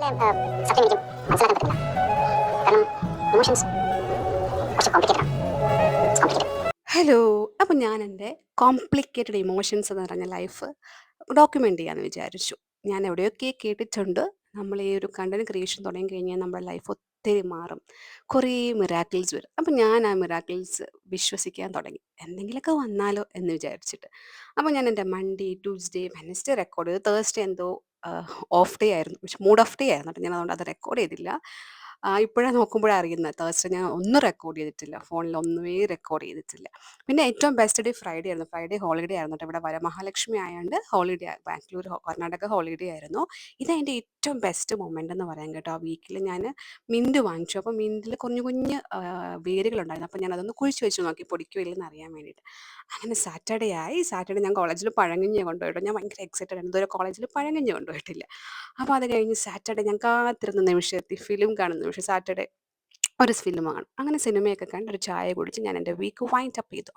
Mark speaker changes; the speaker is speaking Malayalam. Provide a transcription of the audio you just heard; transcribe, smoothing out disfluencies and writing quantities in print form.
Speaker 1: സത്യം എനിക്കും മനസ്സിലാക്കാൻ പറ്റുന്നില്ല. കാരണം ഇമോഷൻസ് കുറച്ച് കോംപ്ലിക്കേറ്റഡ്. ഹലോ. അപ്പം ഞാൻ എൻ്റെ കോംപ്ലിക്കേറ്റഡ് ഇമോഷൻസ് എന്ന് പറഞ്ഞ ലൈഫ് ഡോക്യുമെൻ്റ് ചെയ്യാമെന്ന് വിചാരിച്ചു. ഞാൻ എവിടെയൊക്കെ കേട്ടിട്ടുണ്ട്, നമ്മൾ ഈ ഒരു കണ്ടന്റ് ക്രിയേഷൻ തുടങ്ങി കഴിഞ്ഞാൽ നമ്മുടെ ലൈഫ് ഒത്തിരി മാറും, കുറേ മിറാക്കിൾസ് വരും. അപ്പം ഞാൻ ആ മിറാക്കിൾസ് വിശ്വസിക്കാൻ തുടങ്ങി, എന്തെങ്കിലുമൊക്കെ വന്നാലോ എന്ന് വിചാരിച്ചിട്ട്. അപ്പോൾ ഞാൻ എൻ്റെ മൺഡേ, ട്യൂസ്ഡേ, വെനസ്ഡേ റെക്കോർഡ് ചെയ്തു. തേഴ്സ്ഡേ എന്തോ ഓഫ് ഡേ ആയിരുന്നു, പക്ഷെ മൂഡ് ഓഫ് ഡേ ആയിരുന്നു കേട്ടോ. ഞാൻ അതുകൊണ്ട് അത് റെക്കോർഡ് ചെയ്തില്ല. ഇപ്പോഴാണ് നോക്കുമ്പോഴാണ് അറിയുന്നത്, തേഴ്സ്ഡേ ഞാൻ ഒന്നും റെക്കോർഡ് ചെയ്തിട്ടില്ല, ഫോണിൽ ഒന്നുമേ റെക്കോർഡ് ചെയ്തിട്ടില്ല. പിന്നെ ഏറ്റവും ബെസ്റ്റ് ഡേ ഫ്രൈഡേ ആയിരുന്നു. ഫ്രൈഡേ ഹോളിഡേ ആയിരുന്നു കേട്ടോ. ഇവിടെ വരമഹാലക്ഷ്മി ആയതുകൊണ്ട് ഹോളിഡേ, ബാംഗ്ലൂർ കർണാടക ഹോളിഡേ ആയിരുന്നു. ഇതെൻ്റെ ഏറ്റവും ബെസ്റ്റ് മൊമെൻ്റ് എന്ന് പറയാം കേട്ടോ. ആ വീക്കിൽ ഞാൻ മിൻറ്റ് വാങ്ങിച്ചു. അപ്പോൾ മിൻറ്റിൽ കുഞ്ഞു കുഞ്ഞ് വേരുകളുണ്ടായിരുന്നു. അപ്പോൾ ഞാൻ അതൊന്ന് കുഴിച്ച് വെച്ച് നോക്കി പൊടിക്കോ ഇല്ലെന്ന് അറിയാൻ വേണ്ടിയിട്ട്. അങ്ങനെ സാറ്റർഡേ ആയി. സാറ്റർഡേ ഞാൻ കോളേജിൽ പഴങ്കഞ്ഞി കൊണ്ടുപോയിട്ടോ. ഞാൻ ഭയങ്കര എക്സൈറ്റഡ് ആണ്, ഇതുവരെ കോളേജിൽ പഴങ്കഞ്ഞി കൊണ്ടുപോയിട്ടില്ല. അപ്പോൾ അത് കഴിഞ്ഞ് സാറ്റർഡേ ഞാൻ കാത്തിരുന്ന നിമിഷം എത്തി, ഫിലിം കാണുന്ന നിമിഷം. സാറ്റർഡേ ഒരു ഫിലിം കാണും. അങ്ങനെ സിനിമയൊക്കെ കണ്ട് ഒരു ചായ കുടിച്ച് ഞാൻ എൻ്റെ വീക്ക് വൈൻഡ് അപ്പ് ചെയ്തു.